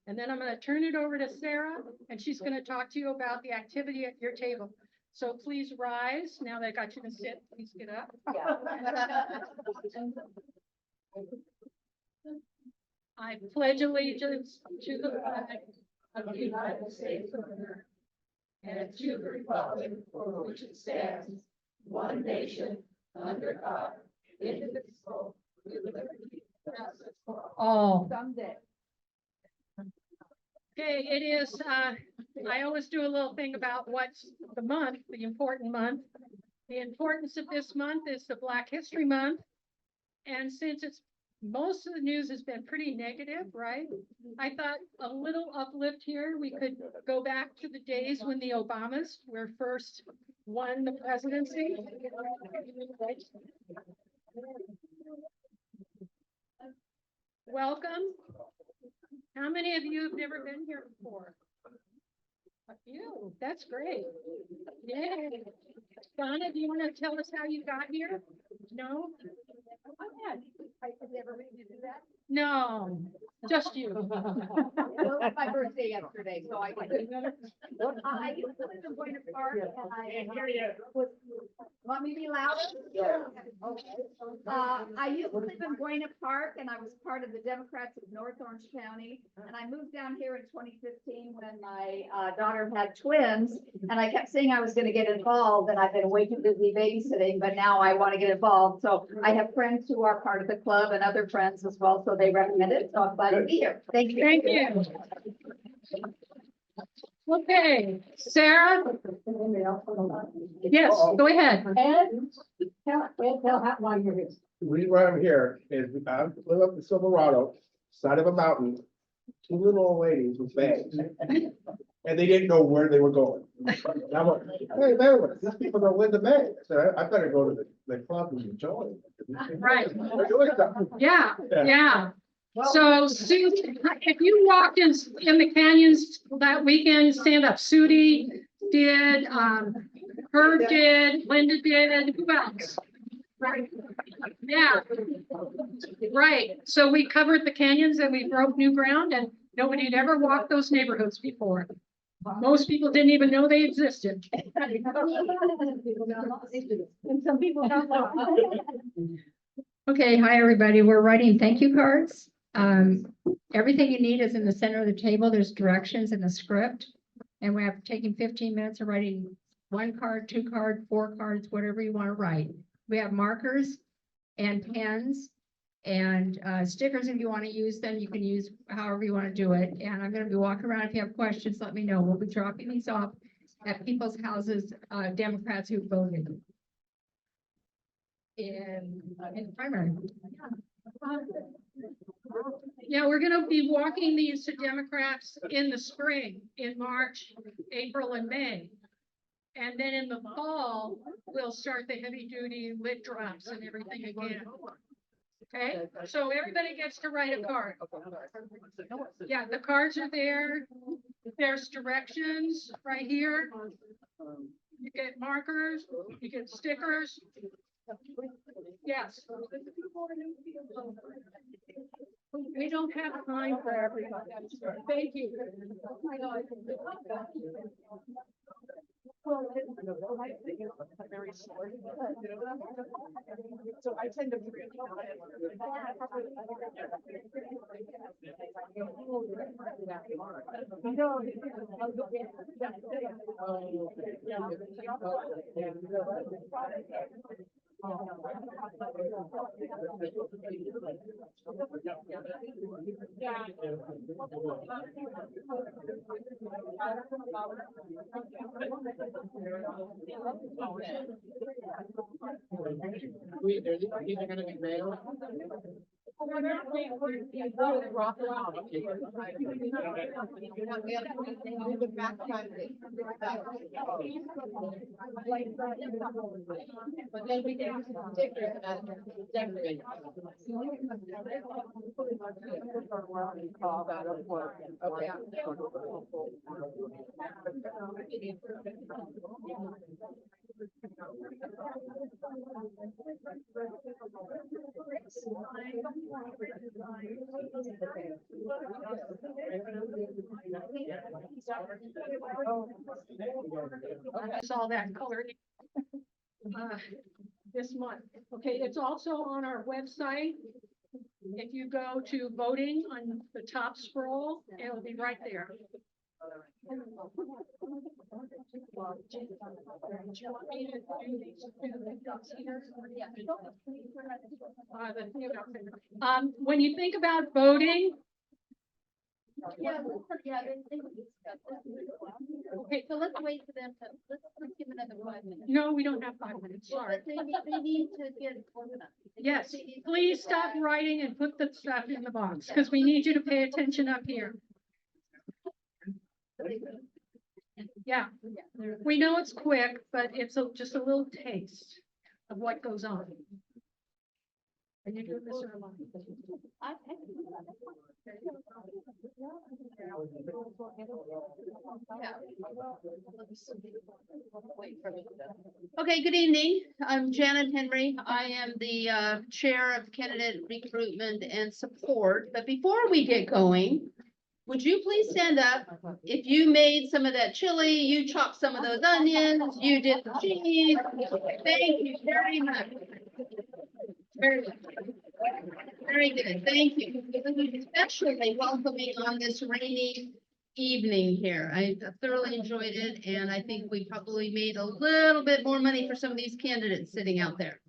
And then I'm going to turn it over to Sarah, and she's going to talk to you about the activity at your table. So please rise. Now that I got you to sit, please get up. I pledge allegiance to the flag of the United States of America and to the republic for which it stands, one nation, under God, indivisible, with liberty and justice for all. Someday. Okay, it is, I always do a little thing about what's the month, the important month. The importance of this month is the Black History Month. And since most of the news has been pretty negative, right? I thought a little uplift here, we could go back to the days when the Obamas were first won the presidency. Welcome. How many of you have never been here before? A few. That's great. Yay. Donna, do you want to tell us how you got here? No? I've never made you do that. No, just you. Well, it was my birthday yesterday, so I used to live in Buena Park, and I was, want me to be louder? Yeah. Okay. I used to live in Buena Park, and I was part of the Democrats of North Orange County, and I moved down here in 2015 when my daughter had twins, and I kept saying I was going to get involved, and I've been way too busy babysitting, but now I want to get involved. So I have friends who are part of the club and other friends as well, so they recommend it. So I'm glad to be here. Thank you. Thank you. Okay, Sarah? Yes, go ahead. And tell why you're here. The reason why I'm here is I live up in Silverado, side of a mountain, two little old ladies with bags. And they didn't know where they were going. And I'm like, hey, man, these people don't win the bag. I said, I better go to the club and join. Right. They're doing something. Yeah. So Sue, if you walked in the canyons that weekend, stand up. Sudi did, Herb did, Linda did, who else? Right. Yeah. Right. So we covered the canyons and we broke new ground, and nobody had ever walked those neighborhoods before. Most people didn't even know they existed. And some people don't know. Okay, hi, everybody. We're writing thank you cards. Everything you need is in the center of the table. There's directions in the script. And we have taken 15 minutes of writing 1 card, 2 cards, 4 cards, whatever you want to write. We have markers and pens and stickers. If you want to use them, you can use however you want to do it. And I'm going to be walking around. If you have questions, let me know. We'll be dropping these off at people's houses, Democrats who voted in primary. Yeah, we're gonna be walking these to Democrats in the spring, in March, April, and May. And then in the fall, we'll start the heavy duty lit drops and everything again. Okay, so everybody gets to write a card. Yeah, the cards are there. There's directions right here. You get markers, you get stickers. Yes. We don't have time for everybody. Thank you. Very short. So I tend to. These are gonna be mailed. But then we can stickers and decorate. Okay. Saw that colored. This month. Okay, it's also on our website. If you go to voting on the top scroll, it'll be right there. Do you want me to do these here? The thing up there. When you think about voting, Okay, so let's wait for them to, let's give another 5 minutes. no, we don't have 5 minutes, sorry. They need to get organized. Yes, please stop writing and put the stuff in the box, because we need you to pay attention up here. Yeah, we know it's quick, but it's just a little taste of what goes on. Are you doing this or am I? Okay, good evening. I'm Janet Henry. I am the Chair of Candidate Recruitment and Support. But before we get going, would you please stand up? If you made some of that chili, you chopped some of those onions, you did the cheese. Thank you very much. Very good. Very good, thank you. Especially welcoming on this rainy evening here. I thoroughly enjoyed it, and I think we probably made a little bit more money for some of these candidates sitting out there.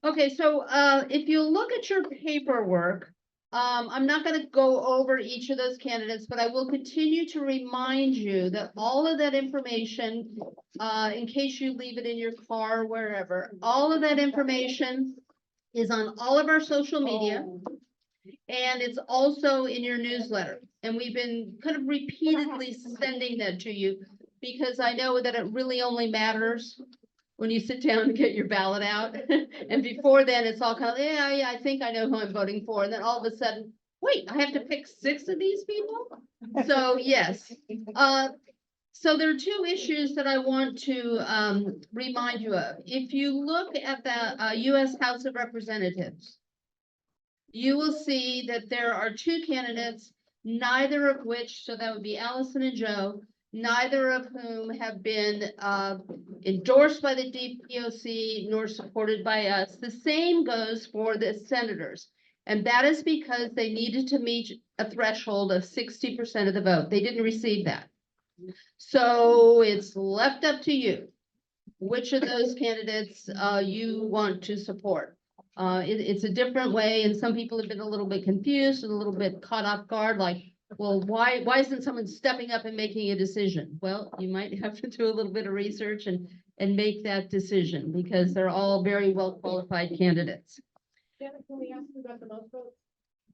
Okay, so if you look at your paperwork, I'm not gonna go over each of those candidates, but I will continue to remind you that all of that information, in case you leave it in your car, wherever, all of that information is on all of our social media. And it's also in your newsletter. And we've been kind of repeatedly sending that to you because I know that it really only matters when you sit down and get your ballot out. And before then, it's all kind of, yeah, I think I know who I'm voting for. And then all of a sudden, wait, I have to pick 6 of these people? So yes. So there are 2 issues that I want to remind you of. If you look at the US House of Representatives, you will see that there are 2 candidates, neither of which, so that would be Allison and Joe, neither of whom have been endorsed by the DPOC nor supported by us. The same goes for the senators. And that is because they needed to meet a threshold of 60% of the vote. They didn't receive that. So it's left up to you which of those candidates you want to support. It's a different way, and some people have been a little bit confused and a little bit caught off guard, like, well, why isn't someone stepping up and making a decision? Well, you might have to do a little bit of research and make that decision, because they're all very well qualified candidates. Janet, can we ask you about the most votes?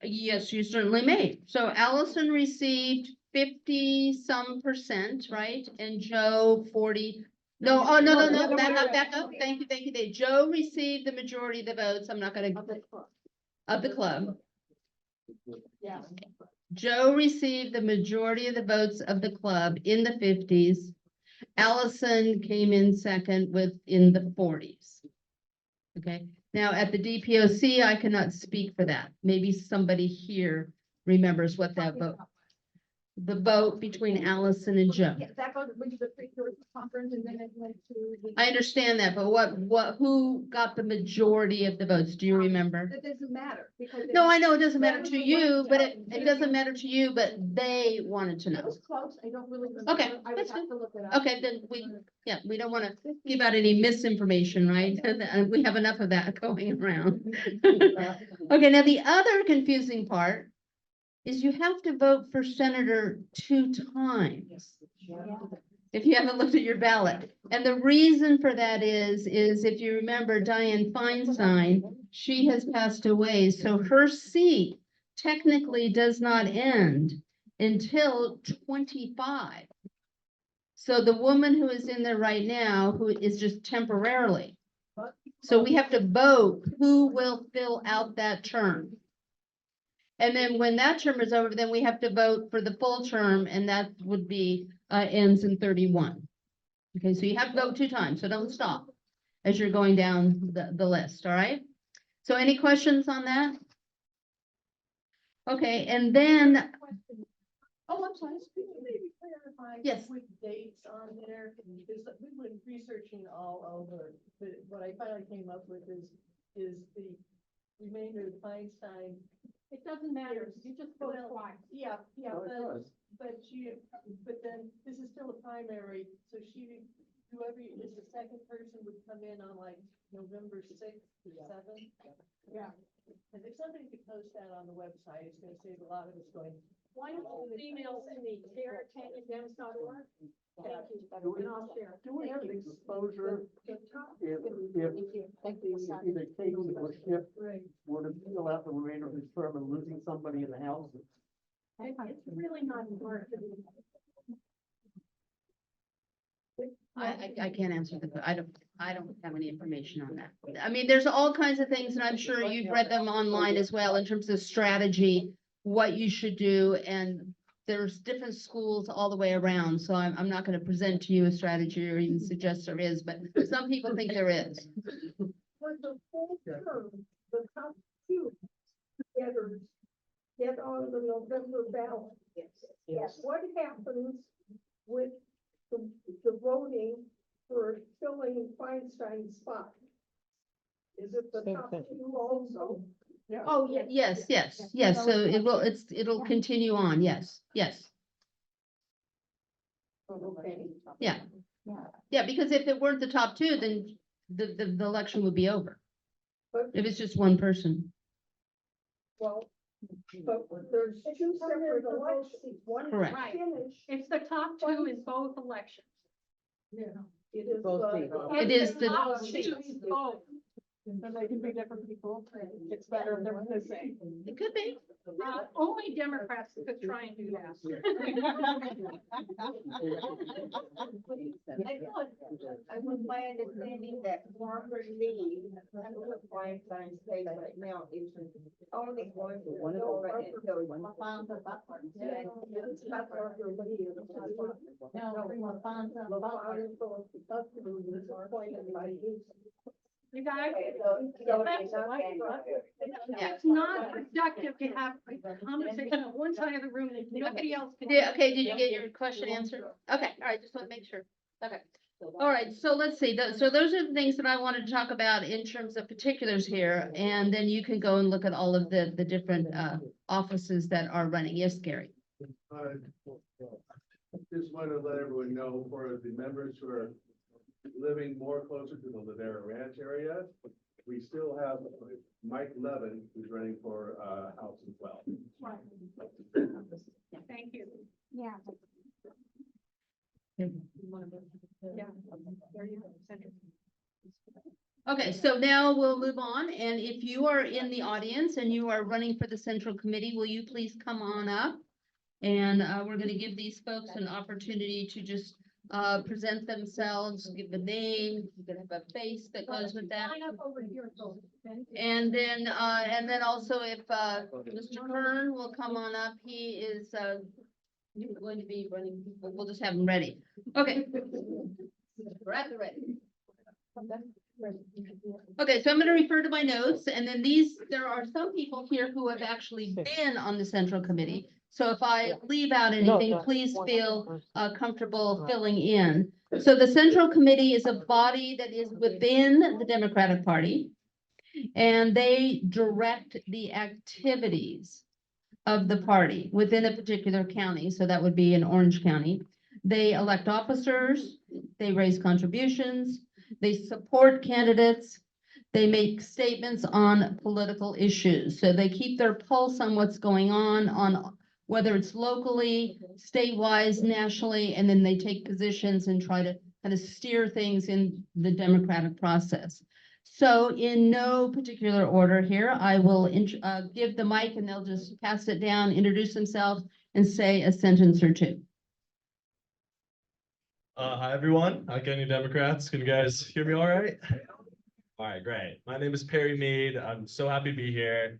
Yes, you certainly may. So Allison received 50-some%, right? And Joe 40. No, oh, no, back up. Thank you, Dave. Joe received the majority of the votes. I'm not gonna, of the club. Yeah. Joe received the majority of the votes of the club in the 50s. Allison came in second in the 40s. Okay, now at the DPOC, I cannot speak for that. Maybe somebody here remembers what that vote. The vote between Allison and Joe. Yeah, that goes, when you go to the conference and then it went to. I understand that, but who got the majority of the votes? Do you remember? That doesn't matter because. No, I know it doesn't matter to you, but it doesn't matter to you, but they wanted to It know. was close, I don't really remember. Okay, I would that's have to look it up. Okay, then we don't want to give out any misinformation, right? And we have enough of that going around. Okay, now the other confusing part is you have to vote for senator 2 times. If you haven't looked at your ballot. And the reason for that is if you remember Dianne Feinstein, she has passed away. So her seat technically does not end until 25. So the woman who is in there right now, who is just temporarily. So we have to vote who will fill out that term. And then when that term is over, then we have to vote for the full term, and that would be ends in 31. Okay, so you have to vote 2 times, so don't stop as you're going down the list, all right? So any questions on that? Okay, and then, Oh, I'm sorry. Could you maybe clarify? Yes. With dates on there, because we've been researching all over, but what I finally came up with is the remainder of Feinstein. It doesn't matter, you just vote Well, twice. Yeah, yeah, Oh, it does. but but then this is still a primary, so whoever is the second person would come in on like November 6th to 7th. Yeah. And if somebody could post that on the website, it's gonna save a lot of us going. Why don't you email Cindy, Tara@Dems.org? Thank you, and I'll share. Do we have exposure The top- if either Katie or Skip were to fill out the remainder of his term and losing somebody in the house? It's really not hard to do. I can't answer I don't have any information on that. I mean, there's all kinds of things, and I'm sure you've read them online as well in terms of strategy, what you should do, and there's different schools all the way around, so I'm not gonna present to you a strategy or even suggest there is, but some people think there is. For the full term, the top two together get on the November ballot. Yes. What happens with the voting for filling Feinstein's spot? Is it the top two also? Oh, yes, so it'll continue on, yes. Okay. Yeah, because if it weren't the top two, then the election would be over. But, If it's just one person. well, but there's two separate elections. One is Correct. finished. It's the top two in both elections. Yeah. It is. It is the- Top two is both. And they can be different people, it's better if they're the same. It could be. Only Democrats could try and do that. I was my understanding that Barbara Lee, that's what Feinstein says right now, is only going to go right until LaFonda Butler. It's not Barbara Lee. No, LaFonda Butler. Is appointed by you. You guys, Yeah. it's not productive to have a conversation on one side of the room and nobody else can. Okay, did you get your question answered? Okay, all right, just want to make sure. Okay. All right, so let's see, so those are the things that I wanted to talk about in terms of particulars here, and then you can go and look at all of the different offices that are running. Yes, Gary? Just want to let everyone know for the members who are living more closer to the Ladera Ranch area, we still have Mike Levin, who's running for House as well. Thank you. Yeah. Yeah. There you go. Send it. Okay, so now we'll move on, and if you are in the audience and you are running for the Central Committee, will you please come on up? And we're gonna give these folks an opportunity to just present themselves, give a name, you can have a face that goes with that. Line up over here, so. And then also if Mr. Kern will come on up, he is going to be running, we'll just have him ready. Okay. We're at the ready. Okay, so I'm gonna refer to my notes, and then there are some people here who have actually been on the Central Committee. So if I leave out anything, please feel comfortable filling in. So the Central Committee is a body that is within the Democratic Party, and they direct the activities of the party within a particular county. So that would be in Orange County. They elect officers, they raise contributions, they support candidates, they make statements on political issues. So they keep their pulse on what's going on whether it's locally, statewide, nationally, and then they take positions and try to kind of steer things in the democratic process. So in no particular order here, I will give the mic and they'll just pass it down, introduce themselves, and say a sentence or two. Hi, everyone. Can you Democrats? Can you guys hear me all right? All right, great. My name is Perry Mead. I'm so happy to be here.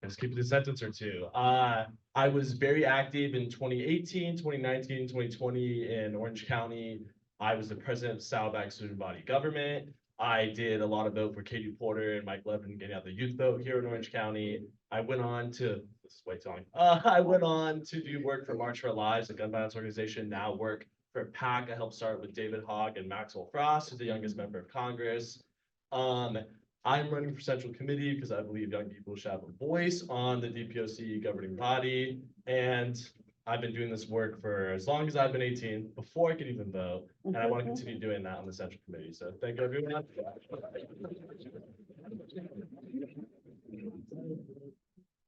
Just keep it a sentence or two. I was very active in 2018, 2019, 2020 in Orange County. I was the president of Saddleback Student Body Government. I did a lot of vote for Katie Porter and Mike Levin getting out the youth vote here in Orange County. I went on to the this is way too long. I went on to do work for March for Our Lives, a gun violence organization, now work for PAC. I helped start with David Hogg and Maxwell Frost, who's the youngest member of Congress. I'm running for Central Committee because I believe young people should have a voice on the DPOC governing body. And I've been doing this work for as long as I've been 18, before I could even vote. And I want to continue doing that on the Central Committee. So thank you, everyone.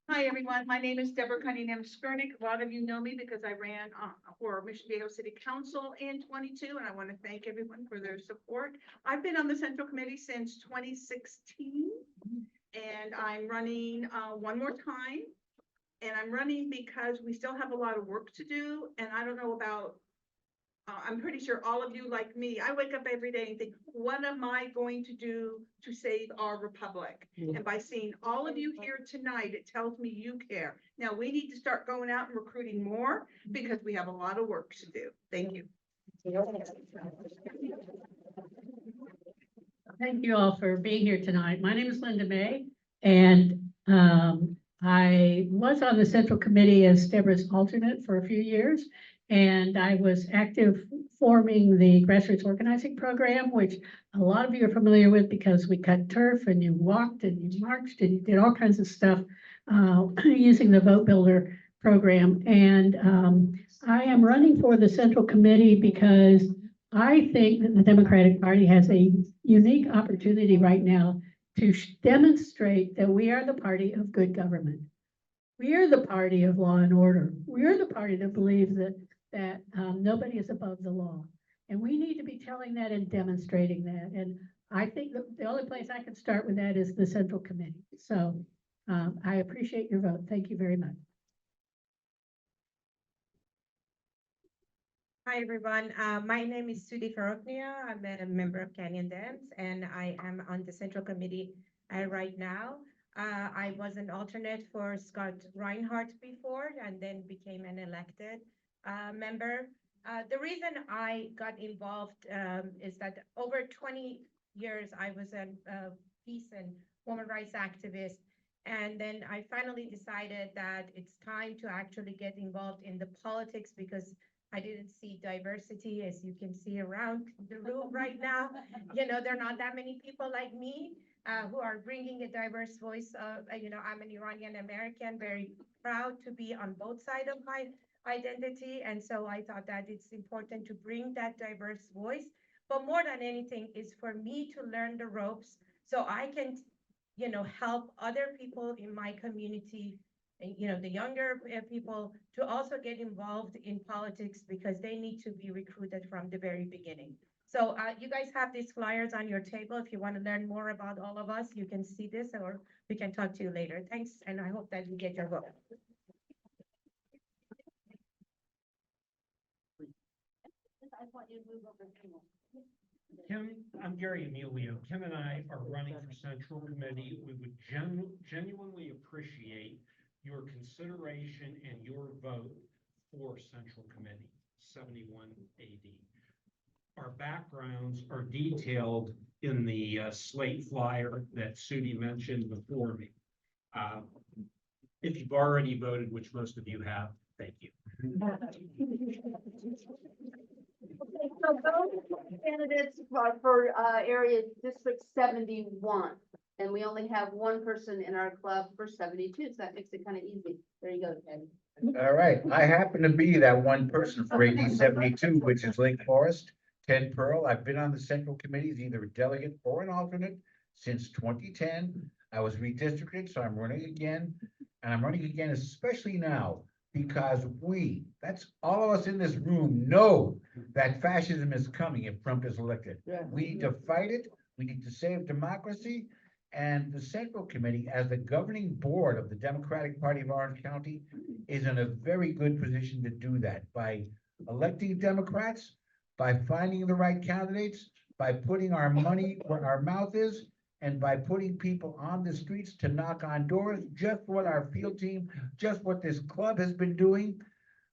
Hi, everyone. My name is Deborah Cunningham Skurnick. A lot of you know me because I ran for Mission Viejo City Council in 22, and I want to thank everyone for their support. I've been on the Central Committee since 2016, and I'm running one more time. And I'm running because we still have a lot of work to do, and I don't know about I'm pretty sure all of you like me, I wake up every day and think, what am I going to do to save our republic? And by seeing all of you here tonight, it tells me you care. Now we need to start going out and recruiting more because we have a lot of work to do. Thank you. Thank you all for being here tonight. My name is Linda May, and I was on the Central Committee as Deborah's alternate for a few years. And I was active forming the grassroots organizing program, which a lot of you are familiar with because we cut turf and you walked and you marched and you did all kinds of stuff using the Vote Builder program. And I am running for the Central Committee because I think that the Democratic Party has a unique opportunity right now to demonstrate that we are the party of good government. We are the party of law and order. We are the party that believes that nobody is above the law. And we need to be telling that and demonstrating that. And I think the only place I can start with that is the Central Committee. So I appreciate your vote. Thank you very much. Hi, everyone. My name is Sudi Faroknia. I'm a member of Canyon Dems, and I am on the Central Committee right now. I was an alternate for Scott Reinhardt before and then became an elected member. The reason I got involved is that over 20 years, I was a peace and women rights activist. And then I finally decided that it's time to actually get involved in the politics because I didn't see diversity, as you can see around the room right now. You know, there are not that many people like me who are bringing a diverse voice. You know, I'm an Iranian American, very proud to be on both sides of my identity. And so I thought that it's important to bring that diverse voice. But more than anything is for me to learn the ropes so I can, you know, help other people in my community, you know, the younger people to also get involved in politics because they need to be recruited from the very beginning. So you guys have these flyers on your table. If you want to learn more about all of us, you can see this or we can talk to you later. Thanks, and I hope that you get your vote. Kim, I'm Gary Emilio. Kim and I are running for Central Committee. We would genuinely appreciate your consideration and your vote for Central Committee 71 AD. Our backgrounds are detailed in the slate flyer that Sudi mentioned before me. If you've already voted, which most of you have, thank you. So those candidates for area District 71, and we only have one person in our club for 72, so that makes it kind of easy. There you go, Ted. All right, I happen to be that one person for AD 72, which is Lake Forest, Ted Pearl. I've been on the Central Committee as either a delegate or an alternate since 2010. I was redistricted, so I'm running again, and I'm running again especially now because that's all of us in this room, know that fascism is coming if Trump is elected. We need to fight it. We need to save democracy. And the Central Committee, as the governing board of the Democratic Party of Orange County, is in a very good position to do that by electing Democrats, by finding the right candidates, by putting our money where our mouth is, and by putting people on the streets to knock on doors, just what our field team, just what this club has been doing.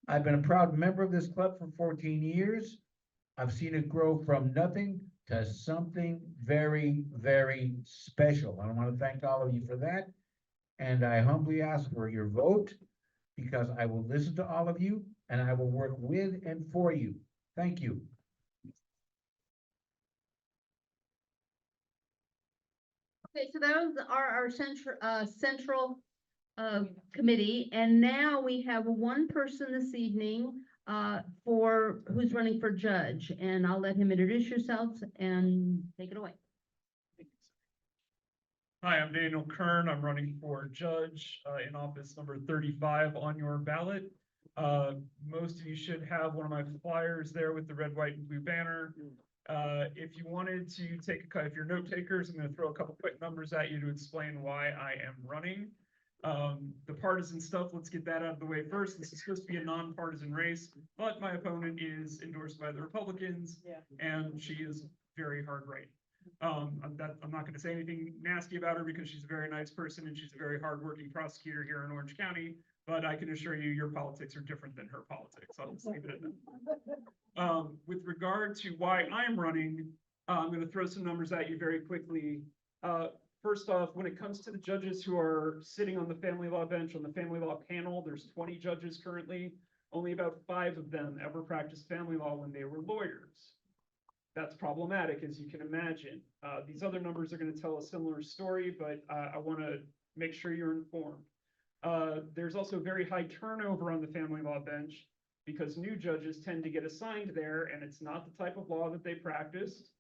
I've been a proud member of this club for 14 years. I've seen it grow from nothing to something very, very special. I want to thank all of you for that. And I humbly ask for your vote because I will listen to all of you and I will work with and for you. Thank you. Okay, so those are our central committee, and now we have one person this evening for who's running for judge, and I'll let him introduce yourself and take it away. Hi, I'm Daniel Kern. I'm running for judge in office number 35 on your ballot. Most of you should have one of my flyers there with the red, white, and blue banner. If you wanted to if you're note takers, I'm going to throw a couple quick numbers at you to explain why I am running. The partisan stuff, let's get that out of the way first. This is supposed to be a nonpartisan race, but my opponent is endorsed by the Republicans, and she is very hard right. I'm not going to say anything nasty about her because she's a very nice person and she's a very hardworking prosecutor here in Orange County, but I can assure you your politics are different than her politics. I'll just leave it at that. With regard to why I'm running, I'm going to throw some numbers at you very quickly. First off, when it comes to the judges who are sitting on the family law bench, on the family law panel, there's 20 judges currently. Only about 5 of them ever practiced family law when they were lawyers. That's problematic, as you can imagine. These other numbers are going to tell a similar story, but I want to make sure you're informed. There's also very high turnover on the family law bench because new judges tend to get assigned there, and it's not the type of law that they practiced,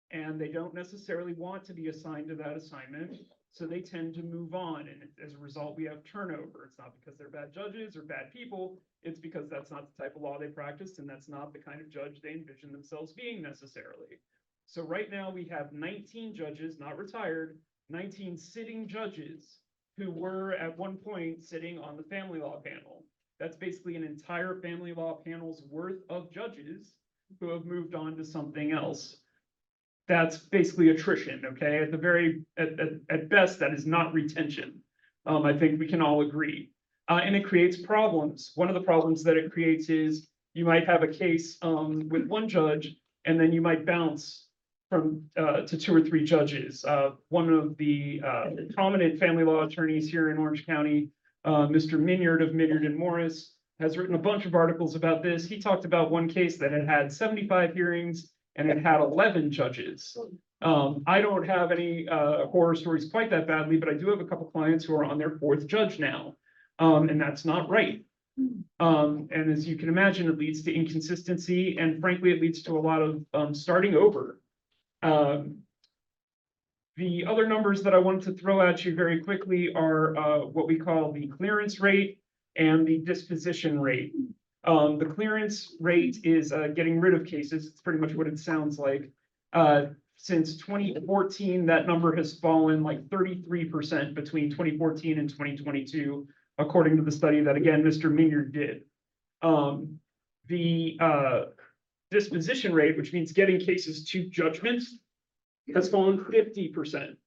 and they don't necessarily want to be assigned to that assignment, so they tend to move on, and as a result, we have turnover. It's not because they're bad judges or bad people, it's because that's not the type of law they practiced, and that's not the kind of judge they envision themselves being necessarily. So right now, we have 19 judges, not retired, 19 sitting judges who were at one point sitting on the family law panel. That's basically an entire family law panel's worth of judges who have moved on to something else. That's basically attrition, okay? At best, that is not retention. I think we can all agree. And it creates problems. One of the problems that it creates is you might have a case with one judge, and then you might bounce from to 2 or 3 judges. One of the prominent family law attorneys here in Orange County, Mr. Minyard of Minyard and Morris, has written a bunch of articles about this. He talked about one case that had 75 hearings and it had 11 judges. I don't have any horror stories quite that badly, but I do have a couple clients who are on their 4th judge now, and that's not right. And as you can imagine, it leads to inconsistency, and frankly, it leads to a lot of starting over. The other numbers that I wanted to throw at you very quickly are what we call the clearance rate and the disposition rate. The clearance rate is getting rid of cases. It's pretty much what it sounds like. Since 2014, that number has fallen like 33% between 2014 and 2022, according to the study that, again, Mr. Minyard did. The disposition rate, which means getting cases to judgment, has fallen 50%.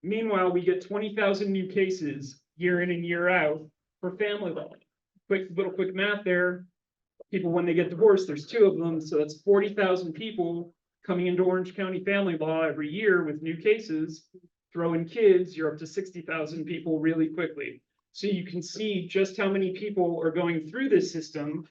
Meanwhile, we get 20,000 new cases year in and year out for family law. Quick math there. People, when they get divorced, there's 2 of them, so that's 40,000 people coming into Orange County family law every year with new cases. Throw in kids, you're up to 60,000 people really quickly. So you can see just how many people are going through this system.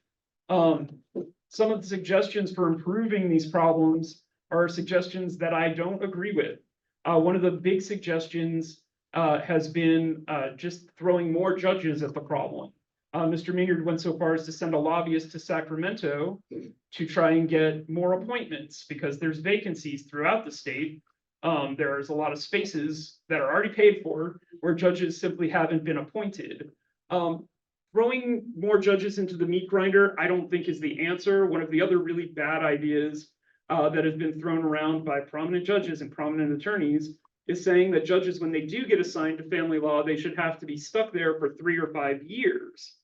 Some of the suggestions for improving these problems are suggestions that I don't agree with. One of the big suggestions has been just throwing more judges at the problem. Mr. Minyard went so far as to send a lobbyist to Sacramento to try and get more appointments because there's vacancies throughout the state. There's a lot of spaces that are already paid for where judges simply haven't been appointed. Throwing more judges into the meat grinder, I don't think is the answer. One of the other really bad ideas that has been thrown around by prominent judges and prominent attorneys is saying that judges, when they do get assigned to family law, they should have to be stuck there for 3 or 5 years.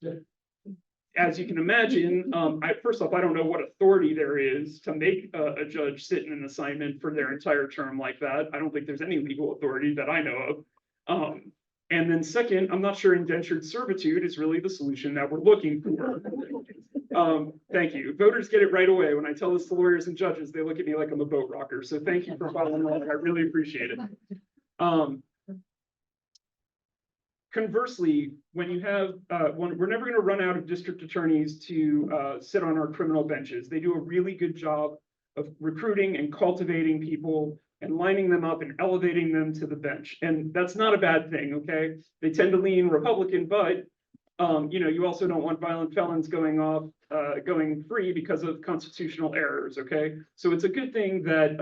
As you can imagine, first off, I don't know what authority there is to make a judge sit in an assignment for their entire term like that. I don't think there's any legal authority that I know of. And then second, I'm not sure indentured servitude is really the solution that we're looking for. Thank you. Voters get it right away. When I tell this to lawyers and judges, they look at me like I'm a boat rocker. So thank you for following along. I really appreciate it. Conversely, when you have, we're never gonna run out of district attorneys to sit on our criminal benches. They do a really good job of recruiting and cultivating people and lining them up and elevating them to the bench. And that's not a bad thing, okay? They tend to lean Republican, but you also don't want violent felons going free because of constitutional errors, okay? So it's a good thing that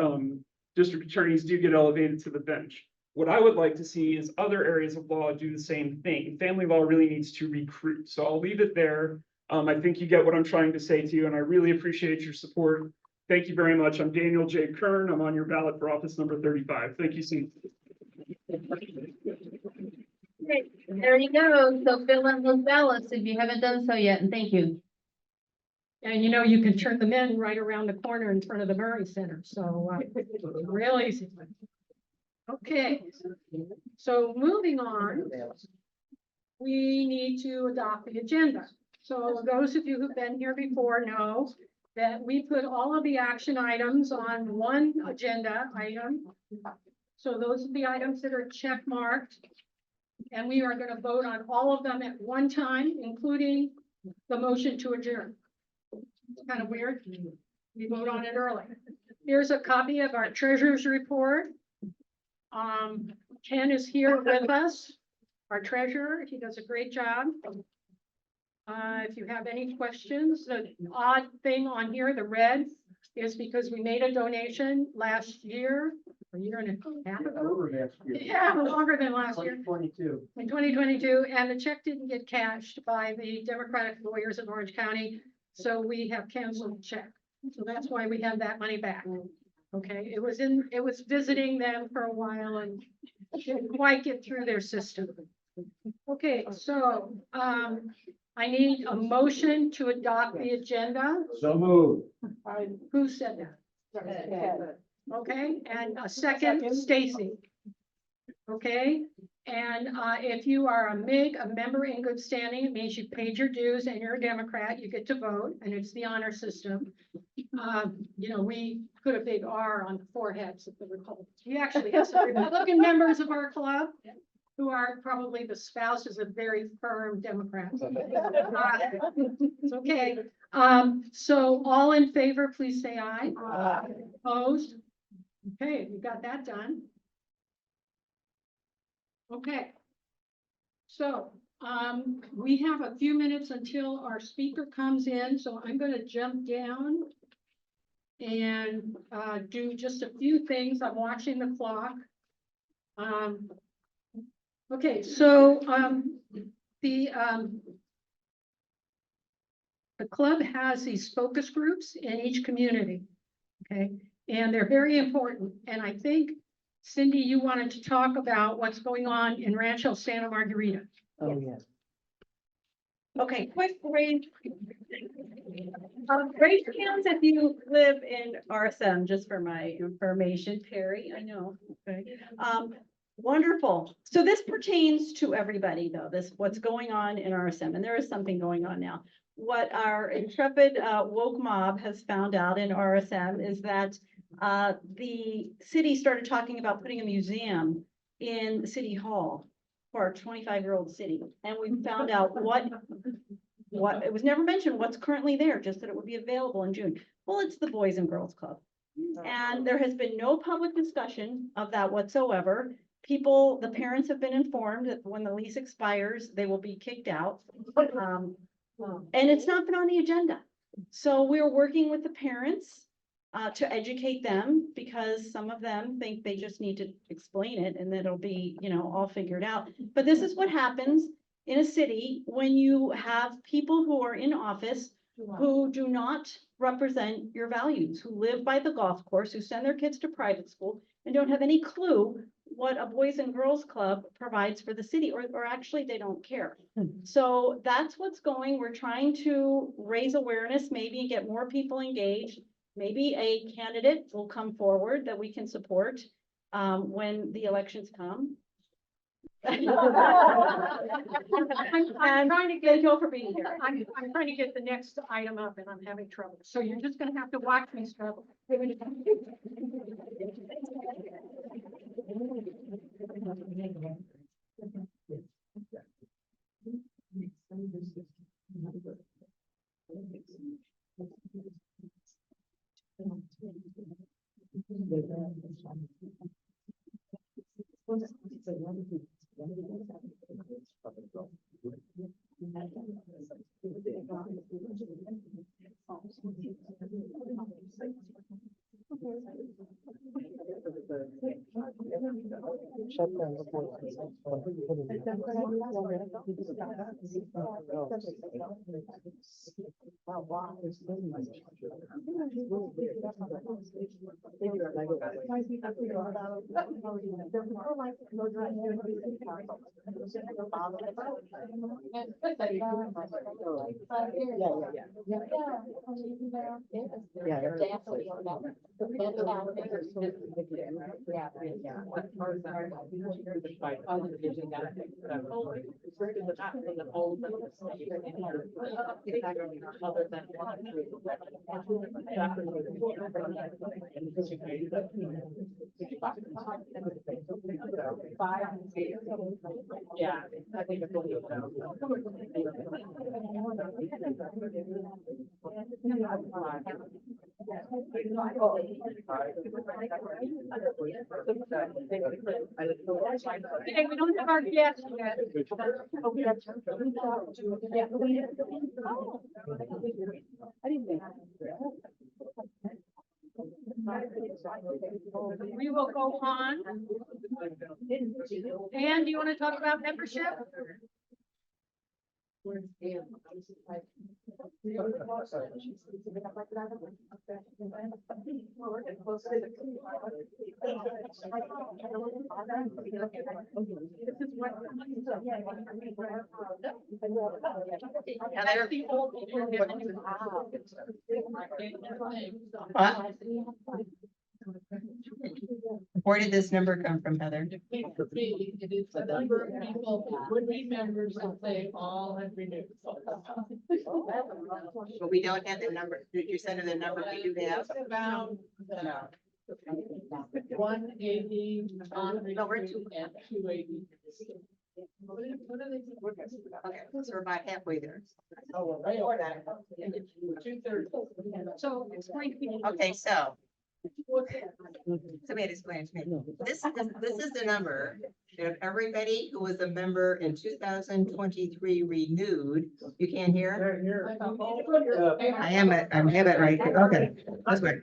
district attorneys do get elevated to the bench. What I would like to see is other areas of law do the same thing. Family law really needs to recruit. So I'll leave it there. I think you get what I'm trying to say to you, and I really appreciate your support. Thank you very much. I'm Daniel J. Kern. I'm on your ballot for office number 35. Thank you, Sue. Okay, there you go. So fill in those ballots if you haven't done so yet, and thank you. And you can turn them in right around the corner in front of the Murray Center, so real easy. Okay, so moving on, we need to adopt the agenda. So those of you who've been here before know that we put all of the action items on one agenda item. So those are the items that are check marked. And we are going to vote on all of them at one time, including the motion to adjourn. It's kind of weird. We vote on it early. Here's a copy of our treasurer's report. Ken is here with us, our treasurer. He does a great job. If you have any questions, the odd thing on here, the red, is because we made a donation last year, a year and a half ago. Over last year. Yeah, longer than last year. 2022. In 2022, and the check didn't get cashed by the Democratic lawyers in Orange County, so we have canceled the check. So that's why we have that money back. Okay, it was visiting them for a while and didn't quite get through their system. Okay, so, I need a motion to adopt the agenda. So moved. Who said that? Okay, and a second, Stacy. Okay, and if you are a MIG, a member in good standing, it means you paid your dues and you're a Democrat, you get to vote, and it's the honor system. We put a big R on the foreheads of the Republicans. We actually have some Republican members of our club who are probably the spouses of very firm Democrats. It's okay. So all in favor, please say aye. Aye. Opposed? Okay, we got that done. Okay. So, we have a few minutes until our speaker comes in, so I'm gonna jump down and, do just a few things. I'm watching the clock. Okay, so, the club has these focus groups in each community, okay? And they're very important. And I think, Cindy, you wanted to talk about what's going on in Rancho Santa Margarita. Oh, yes. Okay, quick raise. Raise your hands if you live in RSM, just for my information, Perry, I know, okay. Wonderful. So this pertains to everybody though, what's going on in RSM, and there is something going on now. What our intrepid woke mob has found out in RSM is that the city started talking about putting a museum in City Hall for our 25-year-old city. And we found out what it was never mentioned what's currently there, just that it would be available in June. Well, it's the Boys and Girls Club. And there has been no public discussion of that whatsoever. The parents have been informed that when the lease expires, they will be kicked out. And it's not been on the agenda. So we're working with the parents to educate them, because some of them think they just need to explain it and then it'll be, all figured out. But this is what happens in a city when you have people who are in office who do not represent your values, who live by the golf course, who send their kids to private school and don't have any clue what a Boys and Girls Club provides for the city, or actually they don't care. So that's what's going. We're trying to raise awareness, maybe get more people engaged. Maybe a candidate will come forward that we can support when the elections come. I'm trying to get you all for being here. I'm trying to get the next item up and I'm having trouble. So you're just gonna have to watch me struggle. Shut down the voice. Yeah, I think it's really. Okay, we don't have our guests yet. We will go on. And do you want to talk about membership? Where did this number come from, Heather? It is the number of people who would be members if they all had renewed. But we don't have the number. Did you send her the number we do have? About No. 180 on No, we're two. and 280. Okay, so we're about halfway there. Oh, right over that. 230. So explain to me. Okay, so. Somebody had to explain it to me. This is the number that everybody who was a member in 2023 renewed. You can't hear? I have it right here. Okay, that's right.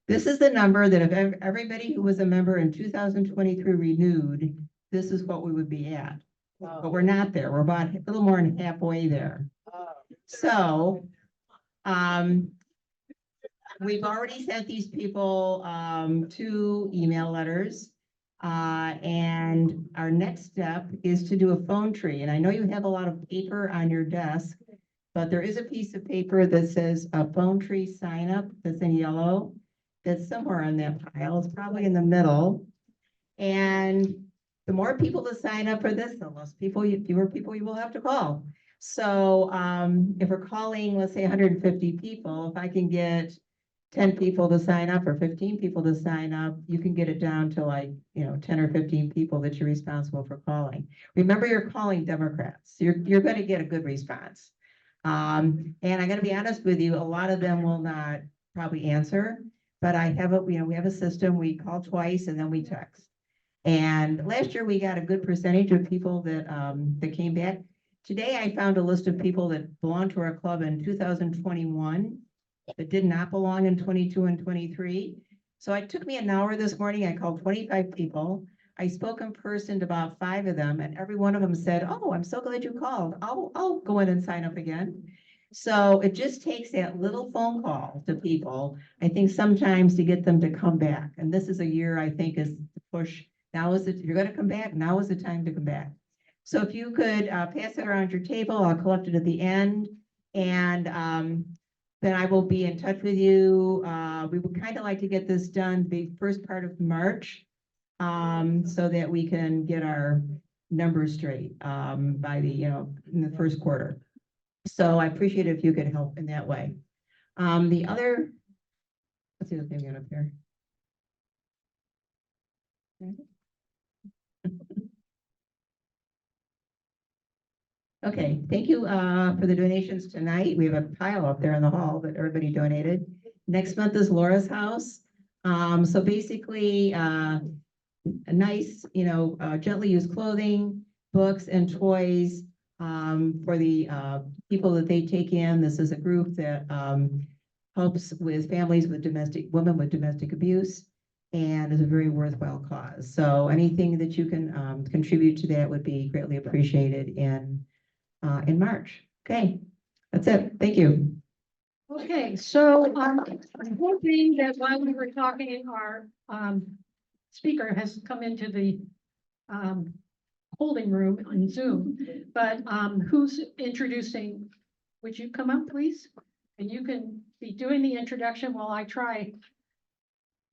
This is the number that if everybody who was a member in 2023 renewed, this is what we would be at. But we're not there. We're about a little more than halfway there. So, we've already sent these people, 2 email letters. And our next step is to do a phone tree. And I know you have a lot of paper on your desk, but there is a piece of paper that says a phone tree sign up that's in yellow. That's somewhere in that pile. It's probably in the middle. And the more people that sign up for this, the less people, fewer people you will have to call. So, if we're calling, let's say 150 people, if I can get 10 people to sign up or 15 people to sign up, you can get it down to like, 10 or 15 people that you're responsible for calling. Remember, you're calling Democrats. You're going to get a good response. And I'm going to be honest with you, a lot of them will not probably answer, but I have we have a system. We call twice and then we text. And last year we got a good percentage of people that came back. Today I found a list of people that belonged to our club in 2021 that did not belong in 22 and 23. So it took me an hour this morning. I called 25 people. I spoke in person to about 5 of them, and every one of them said, "Oh, I'm so glad you called. I'll go in and sign up again." So it just takes that little phone call to people, I think sometimes to get them to come back. And this is a year I think is to push. Now is it, you're going to come back. Now is the time to come back. So if you could pass it around your table, I'll collect it at the end. And then I will be in touch with you. We would kind of like to get this done the first part of March, so that we can get our numbers straight by the, in the first quarter. So I appreciate it if you could help in that way. The other, let's see what thing we got up here. Okay, thank you for the donations tonight. We have a pile up there in the hall that everybody donated. Next month is Laura's house. So basically, a nice, gently used clothing, books and toys, for the people that they take in. This is a group that helps with families with women with domestic abuse, and is a very worthwhile cause. So anything that you can contribute to that would be greatly appreciated in March. Okay, that's it. Thank you. Okay, so, I'm hoping that while we were talking, our, speaker has come into the, holding room on Zoom, but, who's introducing? Would you come up, please? And you can be doing the introduction while I try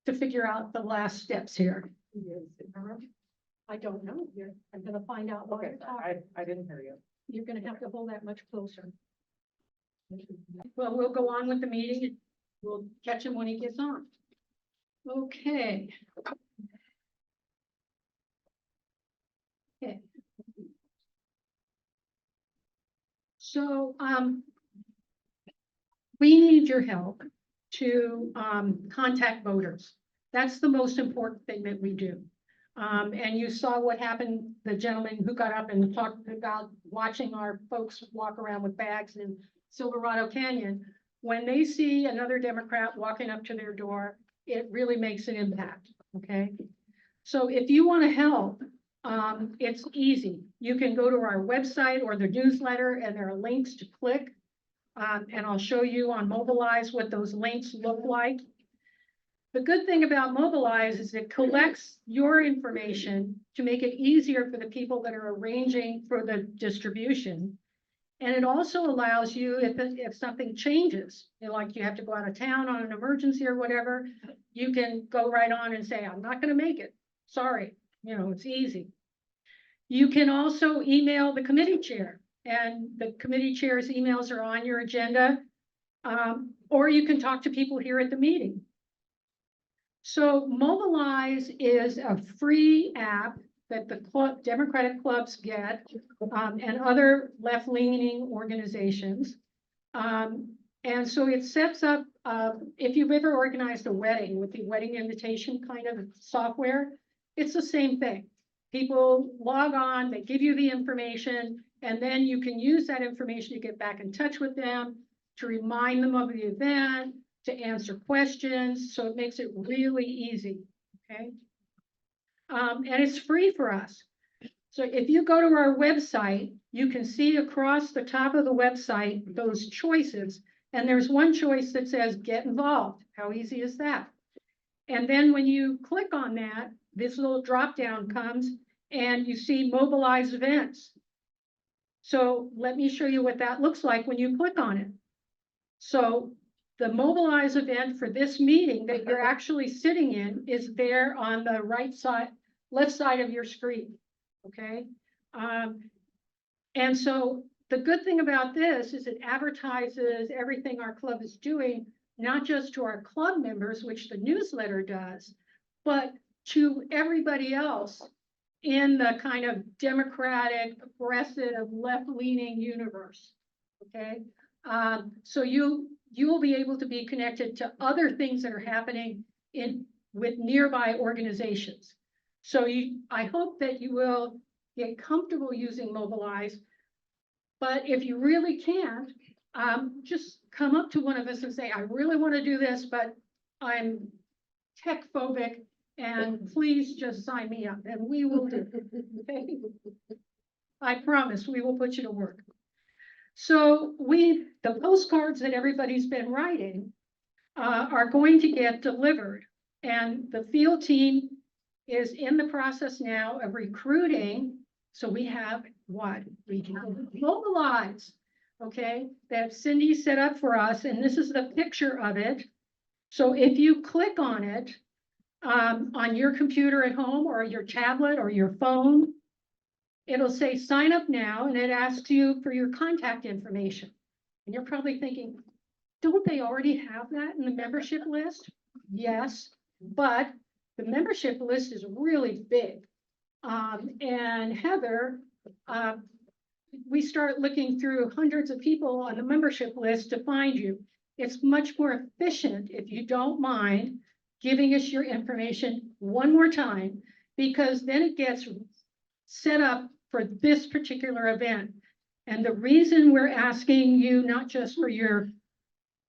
to figure out the last steps here. I don't know. I'm gonna find out. while you're talking. I didn't hear you. You're gonna have to hold that much closer. Well, we'll go on with the meeting. And we'll catch him when he gets on. Okay. Okay. So, we need your help to, contact voters. That's the most important thing that we do. And you saw what happened, the gentleman who got up and talked about watching our folks walk around with bags in Silverado Canyon. When they see another Democrat walking up to their door, it really makes an impact, okay? So if you want to help, it's easy. You can go to our website or the newsletter, and there are links to click. And I'll show you on Mobilize what those links look like. The good thing about Mobilize is it collects your information to make it easier for the people that are arranging for the distribution. And it also allows you, if something changes, like you have to go out of town on an emergency or whatever, you can go right on and say, I'm not going to make it. Sorry, it's easy. You can also email the committee chair, and the committee chair's emails are on your agenda, or you can talk to people here at the meeting. So Mobilize is a free app that the Democratic clubs get, and other left-leaning organizations. And so it sets up, if you've ever organized a wedding with the wedding invitation kind of software, it's the same thing. People log on, they give you the information, and then you can use that information to get back in touch with them, to remind them of the event, to answer questions. So it makes it really easy, okay? And it's free for us. So if you go to our website, you can see across the top of the website those choices. And there's one choice that says get involved. How easy is that? And then when you click on that, this little drop down comes and you see Mobilize events. So let me show you what that looks like when you click on it. So the Mobilize event for this meeting that you're actually sitting in is there on the right side, left side of your screen, okay? And so the good thing about this is it advertises everything our club is doing, not just to our club members, which the newsletter does, but to everybody else in the kind of democratic, progressive, left-leaning universe, okay? So you will be able to be connected to other things that are happening with nearby organizations. So I hope that you will get comfortable using Mobilize, but if you really can't, just come up to one of us and say, I really want to do this, but I'm tech phobic, and please just sign me up, and we will do it. Okay? I promise we will put you to work. So the postcards that everybody's been writing are going to get delivered, and the field team is in the process now of recruiting. So we have what? We can Mobilize, okay, that Cindy set up for us, and this is the picture of it. So if you click on it on your computer at home or your tablet or your phone, it'll say sign up now, and it asks you for your contact information. And you're probably thinking, don't they already have that in the membership list? Yes, but the membership list is really big. And Heather, we start looking through hundreds of people on the membership list to find you. It's much more efficient if you don't mind giving us your information one more time, because then it gets set up for this particular event. And the reason we're asking you not just for your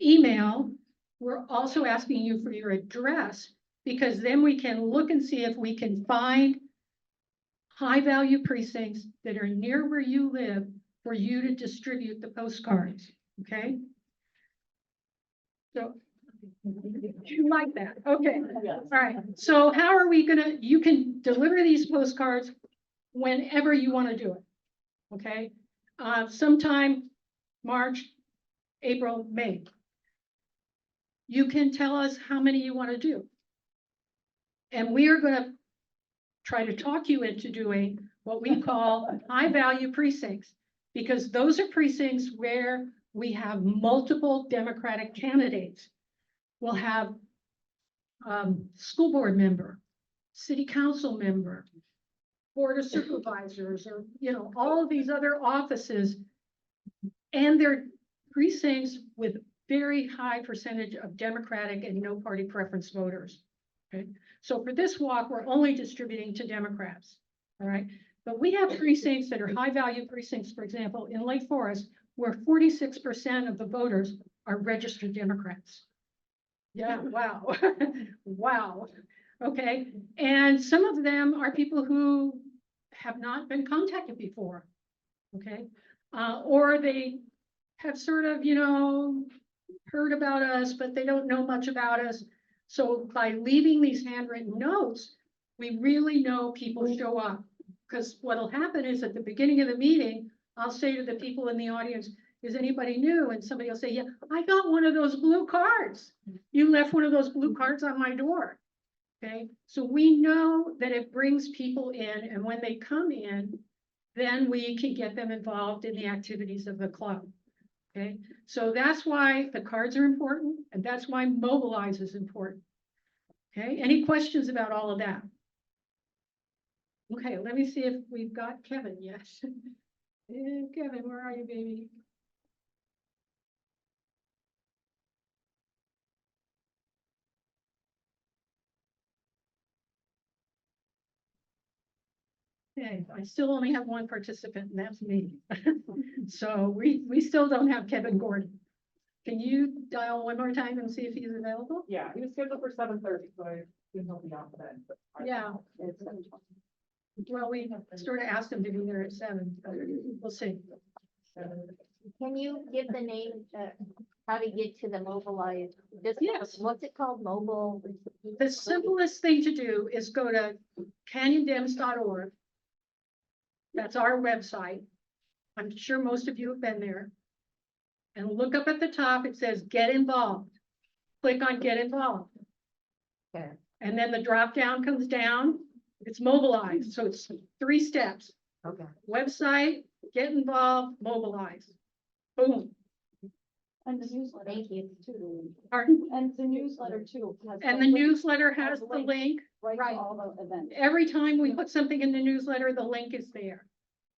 email, we're also asking you for your address, because then we can look and see if we can find high-value precincts that are near where you live for you to distribute the postcards, okay? So, you like that, okay, all right. So how are we gonna, you can deliver these postcards whenever you wanna do it, okay? Sometime March, April, May. You can tell us how many you wanna do. And we are gonna try to talk you into doing what we call high-value precincts, because those are precincts where we have multiple Democratic candidates. We'll have school board member, city council member, board of supervisors, or, you know, all of these other offices. And they're precincts with very high percentage of Democratic and no party preference voters. Okay, so for this walk, we're only distributing to Democrats, all right? But we have precincts that are high-value precincts, for example, in Lake Forest, where 46% of the voters are registered Democrats. Yeah, wow, wow, okay. And some of them are people who have not been contacted before, okay? Or they have sort of, you know, heard about us, but they don't know much about us. So by leaving these handwritten notes, we really know people show up. Because what'll happen is at the beginning of the meeting, I'll say to the people in the audience, is anybody new? And somebody will say, yeah, I got one of those blue cards. You left one of those blue cards on my door. Okay, so we know that it brings people in, and when they come in, then we can get them involved in the activities of the club. Okay, so that's why the cards are important, and that's why mobilize is important. Okay, any questions about all of that? Okay, let me see if we've got Kevin. Yes. Kevin, where are you, baby? Okay, I still only have one participant, and that's me. So we still don't have Kevin Gordon. Can you dial one more time and see if he's available? Yeah, he was scheduled for 7:30, so I didn't know beyond that. But Yeah. Well, we sort of asked him to be there at 7, but we'll see. Can you give the name, how to get to the mobilized? Yes. What's it called, mobile? The simplest thing to do is go to canyondems.org. That's our website. I'm sure most of you have been there. And look up at the top, it says get involved. Click on get involved. Okay. And then the drop down comes down. It's mobilized, so it's 3 steps. Okay. Website, get involved, mobilize. Boom. And the newsletter. Thank you. Too. Pardon? And the newsletter too. And the newsletter has the link. Right, right. to all the events. Every time we put something in the newsletter, the link is there.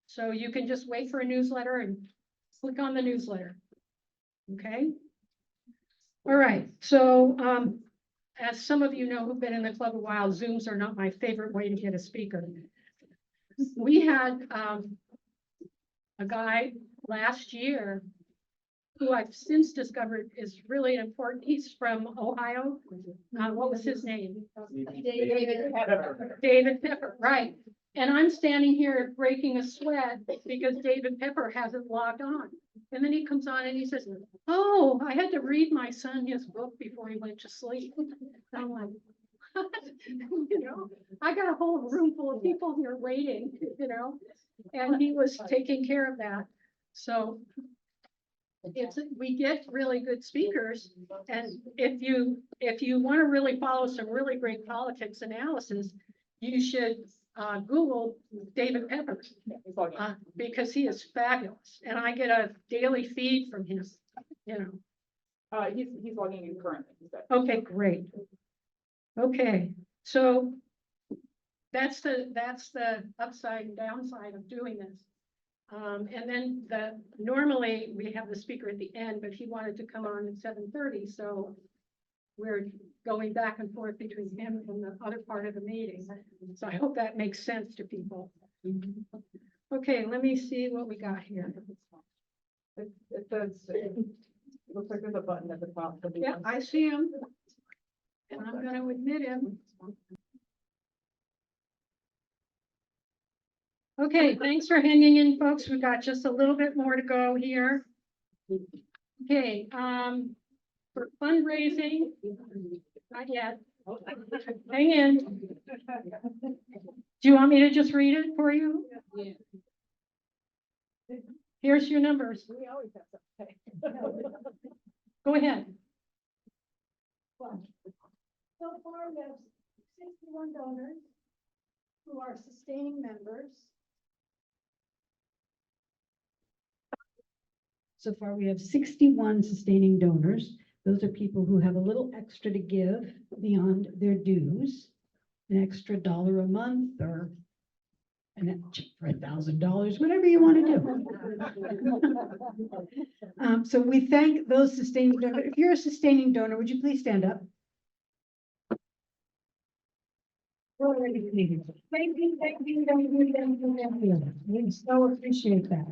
So you can just wait for a newsletter and click on the newsletter. Okay? All right, so as some of you know who've been in the club a while, Zooms are not my favorite way to get a speaker. We had a guy last year who I've since discovered is really important. He's from Ohio. What was his name? David Pepper. David Pepper, right. And I'm standing here breaking a sweat because David Pepper hasn't logged on. And then he comes on and he says, oh, I had to read my son his book before he went to sleep. And I'm like, what? You know, I got a whole room full of people here waiting, you know, and he was taking care of that. So we get really good speakers. And if you want to really follow some really great politics analysis, you should Google David Pepper, because he is fabulous, and I get a daily feed from him, you know. He's logging in currently. Okay, great. Okay, so that's the upside and downside of doing this. And then normally we have the speaker at the end, but he wanted to come on at 7:30, so we're going back and forth between him and the other part of the meeting. So I hope that makes sense to people. Okay, let me see what we got here. It says, looks like there's a button at the top. Yeah, I see him. And I'm gonna admit him. Okay, thanks for hanging in, folks. We've got just a little bit more to go here. Okay, for fundraising, not yet. Hang in. Do you want me to just read it for you? Here's your numbers. We always have something. Go ahead. So far, we have 61 donors who are sustaining members. So far, we have 61 sustaining donors. Those are people who have a little extra to give beyond their dues, an extra $1 a month or an check for $1,000, whatever you want to do. So we thank those sustaining donors. If you're a sustaining donor, would you please stand up? Thank you, thank you, thank you, thank you, thank you, thank you. We so appreciate that.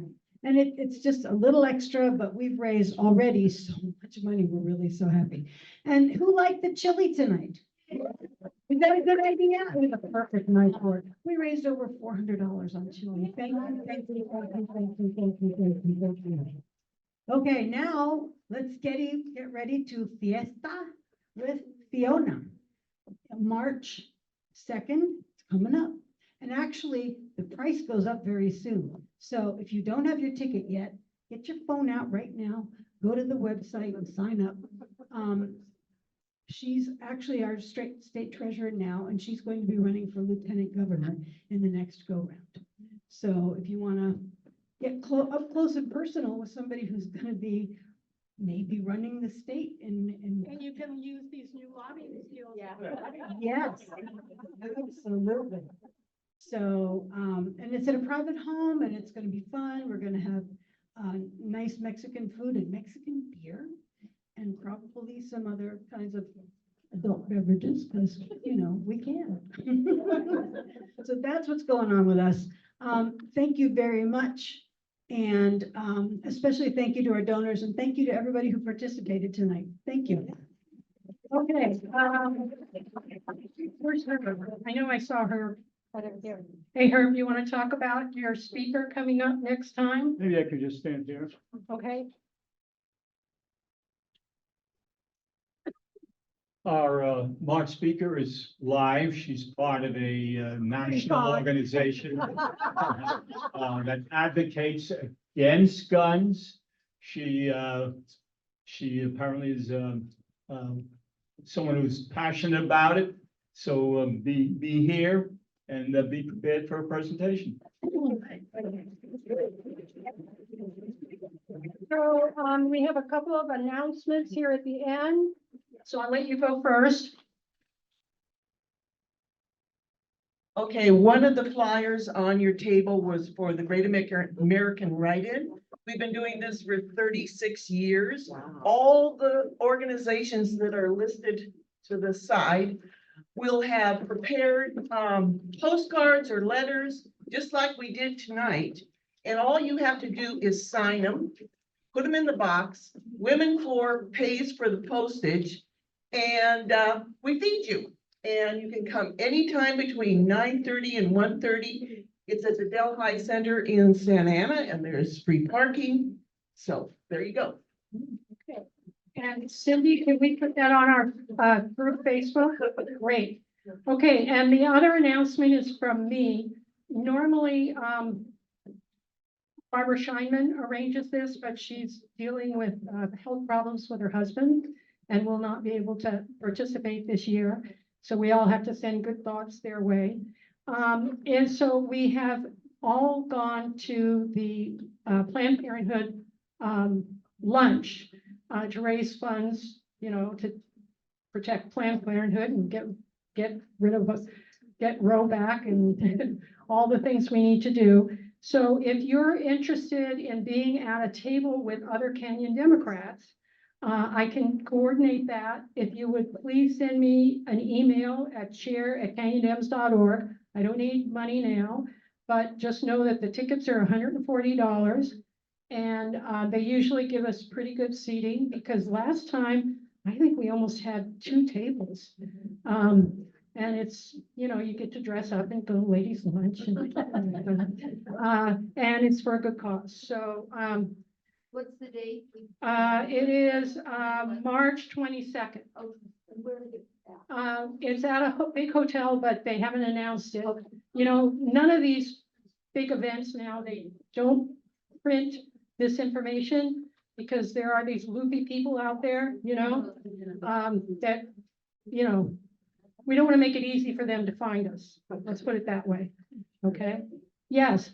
And it's just a little extra, but we've raised already so much money. We're really so happy. And who liked the chili tonight? Is that a good idea? It was a perfect night for it. We raised over $400 on chili. Thank you, thank you, thank you, thank you, thank you, thank you, thank you. Okay, now let's get ready to fiesta with Fiona. March 2nd, it's coming up. And actually, the price goes up very soon. So if you don't have your ticket yet, get your phone out right now, go to the website and sign up. She's actually our state treasurer now, and she's going to be running for lieutenant governor in the next go round. So if you want to get up close and personal with somebody who's going to be maybe running the state and you can use these new lobbying skills. Yeah. Yes, Absolutely. so, and it's at a private home and it's gonna be fun. We're gonna have nice Mexican food and Mexican beer and probably some other kinds of adult beverages, because, you know, we can. So that's what's going on with us. Thank you very much. And especially thank you to our donors and thank you to everybody who participated tonight. Thank you. Okay. Where's Herb? I know I saw her. Hey, Herb, you want to talk about your speaker coming up next time? Maybe I could just stand here. Okay. Our March speaker is live. She's part of a national organization that advocates against guns. She apparently is someone who's passionate about it. So be here and be prepared for a presentation. So we have a couple of announcements here at the end. So I'll let you go first. Okay, one of the flyers on your table was for the Great American Write-In. We've been doing this for 36 years. Wow. All the organizations that are listed to the side will have prepared postcards or letters, just like we did tonight. And all you have to do is sign them, put them in the box. Women Floor pays for the postage, and we feed you. And you can come anytime between 9:30 and 1:30. It's at the Delhi Center in Santa Ana, and there's free parking. So there you go. Okay. And Cindy, can we put that on our group Facebook? Great. Okay, and the other announcement is from me. Normally, Barbara Scheinman arranges this, but she's dealing with health problems with her husband and will not be able to participate this year. So we all have to send good thoughts their way. And so we have all gone to the Planned Parenthood lunch to raise funds, you know, to protect Planned Parenthood and get rid of us, get Roe back and all the things we need to do. So if you're interested in being at a table with other Canyon Democrats, I can coordinate that. If you would please send me an email at chair@canyondems.org. I don't need money now. but just know that the tickets are $140. And they usually give us pretty good seating, because last time, I think we almost had 2 tables. And it's, you know, you get to dress up and go to ladies' lunch and it's for a good cause. So, What's the date? it is, March 22nd. Oh, and where is it at? It's at a big hotel, but they haven't announced it. You know, none of these big events now, they don't print this information, because there are these loopy people out there, you know, that, you know, we don't want to make it easy for them to find us. Let's put it that way. Okay? Yes.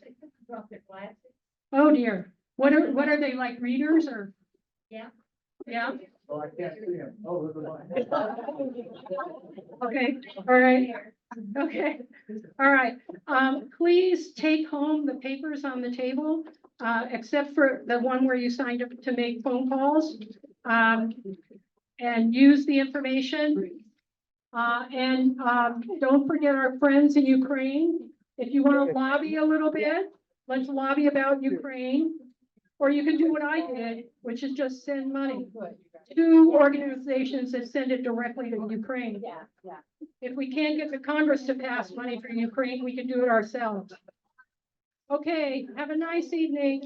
Oh dear. What are they, like readers or? Yeah. Yeah. Oh, I can't see him. Oh, there's a line. Okay, all right. Okay, all right. Please take home the papers on the table, except for the one where you signed up to make phone calls. And use the information. Don't forget our friends in Ukraine. If you want to lobby a little bit, let's lobby about Ukraine. Or you can do what I did, which is just send money to organizations that send it directly to Ukraine. Yeah, yeah. If we can't get the Congress to pass money for Ukraine, we can do it ourselves. Okay, have a nice evening.